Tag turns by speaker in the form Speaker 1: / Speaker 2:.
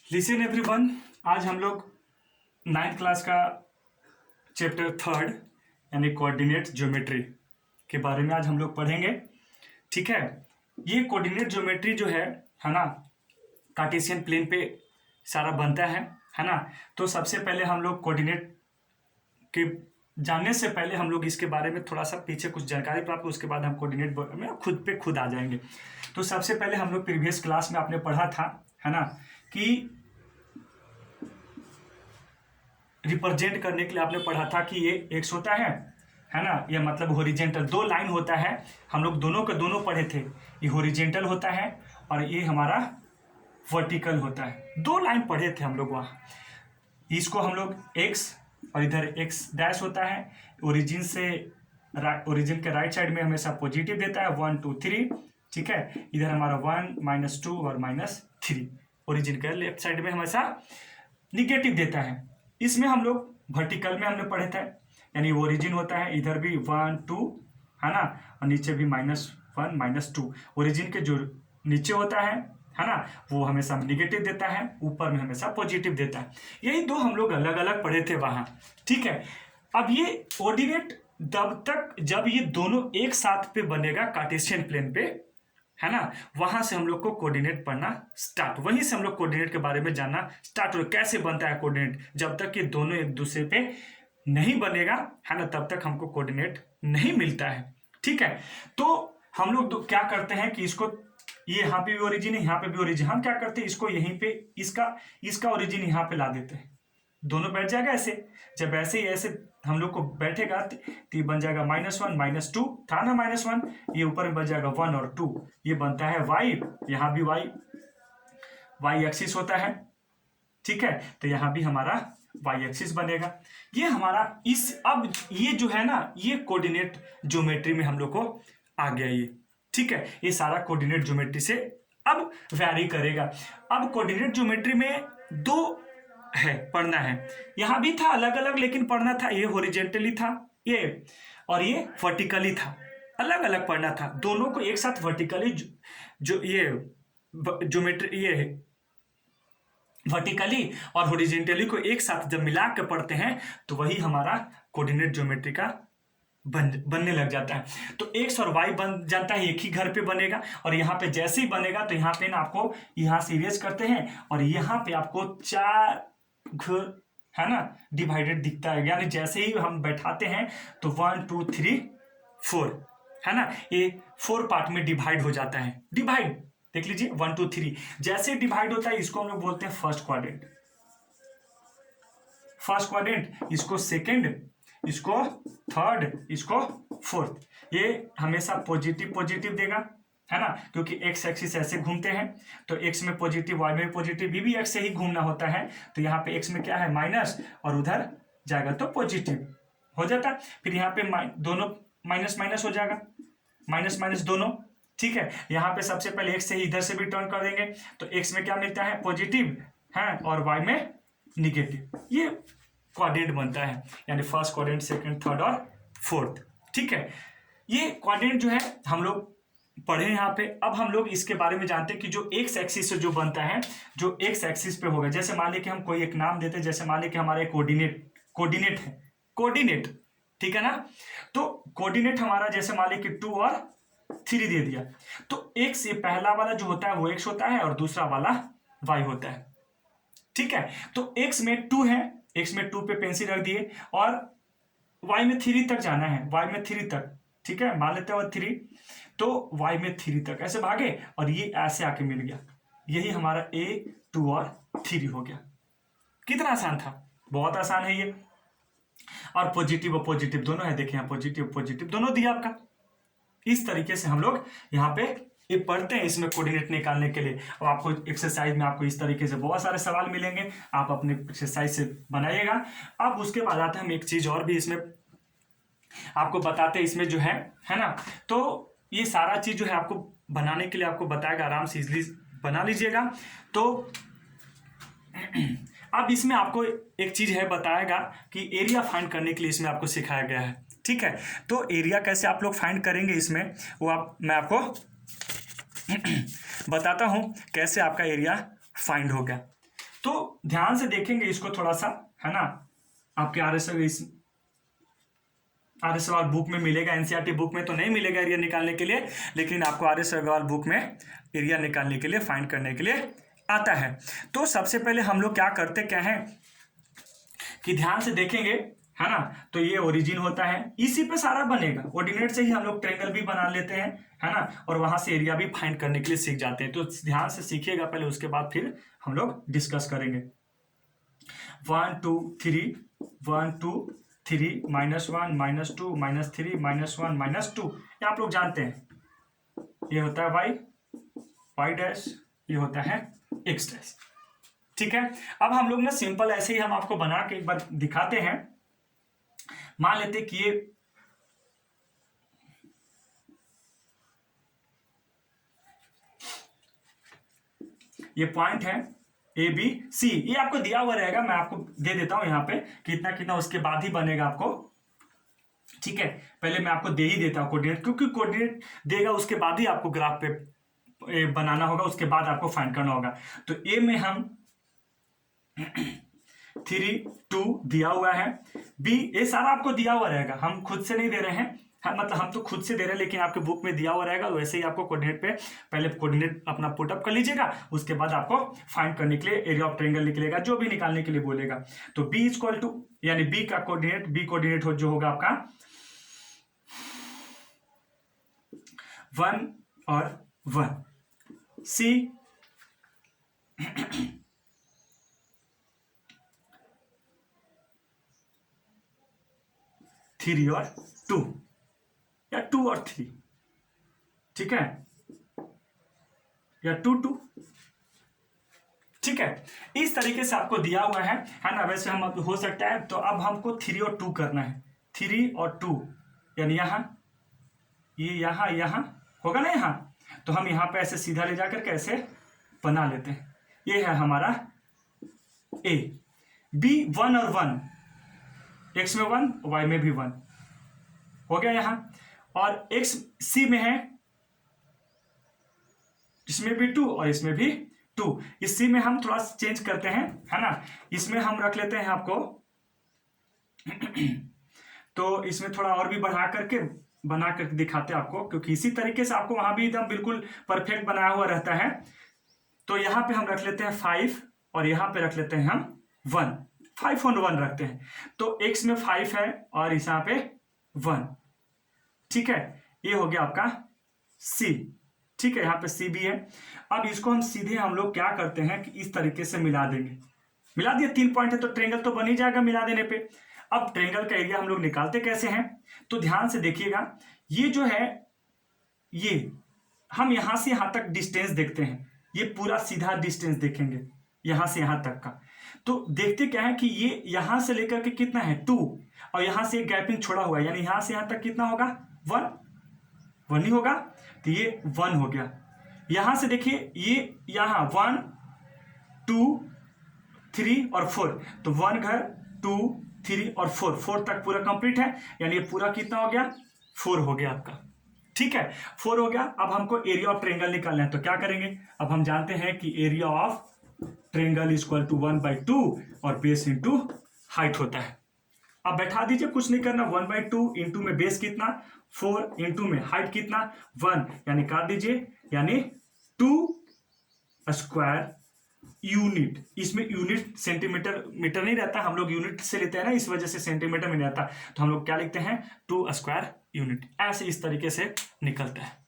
Speaker 1: Listen everyone, आज हम लोग 9th क्लास का चैप्टर 3 यानी कोऑर्डिनेट ज्योमेट्री के बारे में आज हम लोग पढ़ेंगे। ठीक है, ये कोऑर्डिनेट ज्योमेट्री जो है ना, कार्टेशियन प्लेन पे सारा बनता है ना। तो सबसे पहले हम लोग कोऑर्डिनेट के जानने से पहले हम लोग इसके बारे में थोड़ा सा पीछे कुछ जानकारी प्राप्त, उसके बाद हम कोऑर्डिनेट में खुद पे खुद आ जाएंगे। तो सबसे पहले हम लोग प्रीवियस क्लास में आपने पढ़ा था है ना कि रिप्रेजेंट करने के लिए आपने पढ़ा था कि ये एक्स होता है ना, ये मतलब हॉरिजेंटल दो लाइन होता है। हम लोग दोनों के दोनों पढ़े थे, ये हॉरिजेंटल होता है और ये हमारा वर्टिकल होता है। दो लाइन पढ़े थे हम लोग वहाँ। इसको हम लोग एक्स और इधर एक्स डैश होता है। ओरिजिन से ओरिजिन के राइट साइड में हमेशा पॉजिटिव देता है 1 2 3। ठीक है, इधर हमारा 1 -2 और -3। ओरिजिन के लेफ्ट साइड में हमेशा निगेटिव देता है। इसमें हम लोग वर्टिकल में हमने पढ़े थे, यानी ओरिजिन होता है इधर भी 1 2 है ना, और नीचे भी -1 -2। ओरिजिन के जो नीचे होता है ना, वो हमेशा निगेटिव देता है, ऊपर में हमेशा पॉजिटिव देता है। यही दो हम लोग अलग अलग पढ़े थे वहाँ। ठीक है, अब ये कोऑर्डिनेट जब ये दोनों एक साथ पे बनेगा कार्टेशियन प्लेन पे है ना, वहां से हम लोग को कोऑर्डिनेट पढ़ना स्टार्ट, वहीं से हम लोग कोऑर्डिनेट के बारे में जानना स्टार्ट हो। कैसे बनता है कोऑर्डिनेट, जब तक ये दोनों एक दूसरे पे नहीं बनेगा है ना, तब तक हमको कोऑर्डिनेट नहीं मिलता है। ठीक है, तो हम लोग क्या करते हैं कि इसको, ये यहाँ पे भी ओरिजिन है, यहाँ पे भी ओरिजिन, हम क्या करते हैं इसको यहीं पे इसका ओरिजिन यहाँ पे ला देते हैं, दोनों बैठ जाएगा ऐसे। जब ऐसे ही ऐसे हम लोग को बैठेगा तो ये बन जाएगा -1 -2 था ना, -1, ये ऊपर में बन जाएगा 1 और 2, ये बनता है y। यहाँ भी y एक्सिस होता है। ठीक है, तो यहाँ भी हमारा y एक्सिस बनेगा। ये हमारा अब ये जो है ना, ये कोऑर्डिनेट ज्योमेट्री में हम लोग को आ गया ये। ठीक है, ये सारा कोऑर्डिनेट ज्योमेट्री से अब वैरी करेगा। अब कोऑर्डिनेट ज्योमेट्री में दो है पढ़ना है, यहाँ भी था अलग अलग, लेकिन पढ़ना था ये हॉरिजॉन्टली था ये, और ये वर्टिकली था, अलग अलग पढ़ना था। दोनों को एक साथ वर्टिकली जो ये ज्योमेट्री, ये वर्टिकली और हॉरिजॉन्टली को एक साथ जब मिला के पढ़ते हैं तो वही हमारा कोऑर्डिनेट ज्योमेट्री का बनने लग जाता है। तो एक्स और वाई बन जाता है, एक ही घर पे बनेगा। और यहाँ पे जैसे ही बनेगा तो यहाँ पे ना आपको यहाँ से इरेज करते हैं और यहाँ पे आपको 4 घर है ना डिवाइडेड दिखता है, यानी जैसे ही हम बैठाते हैं तो 1 2 3 4 है ना, ये 4 पार्ट में डिवाइड हो जाता है। डिवाइड देख लीजिए 1 2 3, जैसे डिवाइड होता है इसको हम लोग बोलते हैं फर्स्ट क्वाड्रेंट, इसको सेकेंड, इसको थर्ड, इसको फोर्थ। ये हमेशा पॉजिटिव देगा है ना, क्योंकि एक्स एक्सिस ऐसे घूमते हैं तो एक्स में पॉजिटिव, वाई में पॉजिटिव, भी एक्स से ही घूमना होता है। तो यहाँ पे एक्स में क्या है माइनस, और उधर जाएगा तो पॉजिटिव हो जाता है। फिर यहाँ पे दोनों माइनस हो जाएगा, माइनस दोनों। ठीक है, यहाँ पे सबसे पहले एक्स से ही इधर से भी टर्न कर देंगे तो एक्स में क्या मिलता है पॉजिटिव है, और वाई में निगेटिव। ये क्वाड्रेंट बनता है, यानी फर्स्ट क्वाड्रेंट, सेकंड, थर्ड और फोर्थ। ठीक है, ये क्वाड्रेंट जो है हम लोग पढ़े यहाँ पे। अब हम लोग इसके बारे में जानते हैं कि जो एक्स एक्सिस से जो बनता है, जो एक्स एक्सिस पे होगा, जैसे मान लीजिए कि हम कोई एक नाम देते हैं, जैसे मान लीजिए कि हमारा कोऑर्डिनेट है, कोऑर्डिनेट। ठीक है ना, तो कोऑर्डिनेट हमारा जैसे मान लीजिए कि 2 और 3 दे दिया, तो एक्स, ये पहला वाला जो होता है वो एक्स होता है और दूसरा वाला वाई होता है। ठीक है, तो एक्स में 2 है, एक्स में 2 पे पेंसिल रख दिए, और y में 3 तक जाना है, y में 3 तक। ठीक है, मान लेते हैं 3, तो y में 3 तक ऐसे भागे और ये ऐसे आके मिल गया। यही हमारा a 2 और 3 हो गया। कितना आसान था, बहुत आसान है ये। और पॉजिटिव दोनों है, देखिए यहाँ पॉजिटिव दोनों दिया आपका। इस तरीके से हम लोग यहाँ पे ये पढ़ते हैं इसमें कोऑर्डिनेट निकालने के लिए। और आपको एक्सरसाइज में आपको इस तरीके से बहुत सारे सवाल मिलेंगे, आप अपने एक्सरसाइज से बनाइएगा। अब उसके बाद आते हैं हम एक चीज और भी इसमें आपको बताते हैं, इसमें जो है ना, तो ये सारा चीज जो है आपको बनाने के लिए आपको बताएगा, आराम से इजली बना लीजिएगा। तो अब इसमें आपको एक चीज है बताएगा कि एरिया फाइंड करने के लिए इसमें आपको सिखाया गया है। ठीक है, तो एरिया कैसे आप लोग फाइंड करेंगे इसमें, वो मैं आपको बताता हूं कैसे आपका एरिया फाइंड हो गया। तो ध्यान से देखेंगे इसको थोड़ा सा, है ना, आपके आर.एस. अग्रवाल बुक में मिलेगा, एनसीईआरटी बुक में तो नहीं मिलेगा एरिया निकालने के लिए, लेकिन आपको आर.एस. अग्रवाल बुक में एरिया निकालने के लिए, फाइंड करने के लिए आता है। तो सबसे पहले हम लोग क्या करते क्या है कि ध्यान से देखेंगे, है ना, तो ये ओरिजिन होता है, इसी पे सारा बनेगा, कोऑर्डिनेट से ही हम लोग ट्रायंगल भी बना लेते हैं, है ना, और वहां से एरिया भी फाइंड करने के लिए सीख जाते हैं। तो ध्यान से सीखिएगा पहले, उसके बाद फिर हम लोग डिस्कस करेंगे। 1 2 3 1 2 3 -1 -2 -3 -1 -2, ये आप लोग जानते हैं, ये होता है y डैश, ये होता है x डैश। ठीक है, अब हम लोग ना सिंपल ऐसे ही हम आपको बना के एक बार दिखाते हैं। मान लेते कि ये पॉइंट है ए बी सी, ये आपको दिया हुआ रहेगा, मैं आपको दे देता हूं यहाँ पे कितना कितना, उसके बाद ही बनेगा आपको। ठीक है, पहले मैं आपको दे ही देता हूँ कोऑर्डिनेट, क्योंकि कोऑर्डिनेट देगा उसके बाद ही आपको ग्राफ पे बनाना होगा, उसके बाद आपको फाइंड करना होगा। तो ए में हम 3 2 दिया हुआ है, बी ये सारा आपको दिया हुआ रहेगा, हम खुद से नहीं दे रहे हैं, मतलब हम तो खुद से दे रहे हैं, लेकिन आपके बुक में दिया हुआ रहेगा। वैसे ही आपको कोऑर्डिनेट पे पहले कोऑर्डिनेट अपना पुटअप कर लीजिएगा, उसके बाद आपको फाइंड करने के लिए एरिया ऑफ ट्रायंगल निकलेगा, जो भी निकालने के लिए बोलेगा। तो बी इक्वल टू, यानी बी का कोऑर्डिनेट, बी कोऑर्डिनेट जो होगा आपका 1 और 1, सी 3 और 2, या 2 और 3, ठीक है, या 2 2, ठीक है, इस तरीके से आपको दिया हुआ है ना। वैसे हम अब हो सकता है, तो अब हमको 3 और 2 करना है, 3 और 2, यानी यहाँ ये यहाँ होगा ना, यहाँ, तो हम यहाँ पे ऐसे सीधा ले जाकर कैसे बना लेते हैं। ये है हमारा ए, बी 1 और 1, एक्स में 1, वाई में भी 1 हो गया यहाँ, और एक्स सी में है, इसमें भी 2 और इसमें भी 2। इस सी में हम थोड़ा चेंज करते हैं, है ना, इसमें हम रख लेते हैं आपको तो इसमें थोड़ा और भी बढ़ा करके बना करके दिखाते हैं आपको, क्योंकि इसी तरीके से आपको वहां भी एकदम बिल्कुल परफेक्ट बनाया हुआ रहता है। तो यहाँ पे हम रख लेते हैं 5 और यहाँ पे रख लेते हैं हम 1, 5 और 1 रखते हैं। तो x में 5 है और इस यहाँ पे 1, ठीक है, ये हो गया आपका c, ठीक है, यहाँ पे c भी है। अब इसको हम सीधे हम लोग क्या करते हैं कि इस तरीके से मिला देंगे, मिला दिया, 3 पॉइंट है तो ट्रायंगल तो बन ही जाएगा मिला देने पे। अब ट्रायंगल का एरिया हम लोग निकालते कैसे हैं, तो ध्यान से देखिएगा, ये जो है, ये हम यहां से यहां तक डिस्टेंस देखते हैं, ये पूरा सीधा डिस्टेंस देखेंगे यहां से यहां तक का। तो देखते क्या है कि ये यहां से लेकर के कितना है 2, और यहां से एक गैपिंग छोड़ा हुआ है, यानी यहां से यहां तक कितना होगा 1 ही होगा, तो ये 1 हो गया। यहां से देखिए ये यहां 1 2 3 और 4, तो 1 घर 2 3 और 4 तक पूरा कंप्लीट है, यानी ये पूरा कितना हो गया 4 हो गया आपका, ठीक है, 4 हो गया। अब हमको एरिया ऑफ ट्रायंगल निकालना है, तो क्या करेंगे, अब हम जानते हैं कि area of triangle is equal to 1/2 और बेस इंटू हाइट होता है। अब बैठा दीजिए, कुछ नहीं करना, 1/2 इंटू में बेस कितना 4, इंटू में हाइट कितना 1, यानी काट दीजिए, यानी 2 स्क्वायर यूनिट, इसमें यूनिट सेंटीमीटर मीटर नहीं रहता, हम लोग यूनिट से लेते हैं ना, इस वजह से सेंटीमीटर में नहीं रहता, तो हम लोग क्या लिखते हैं 2 स्क्वायर यूनिट, ऐसे इस तरीके से निकलता है।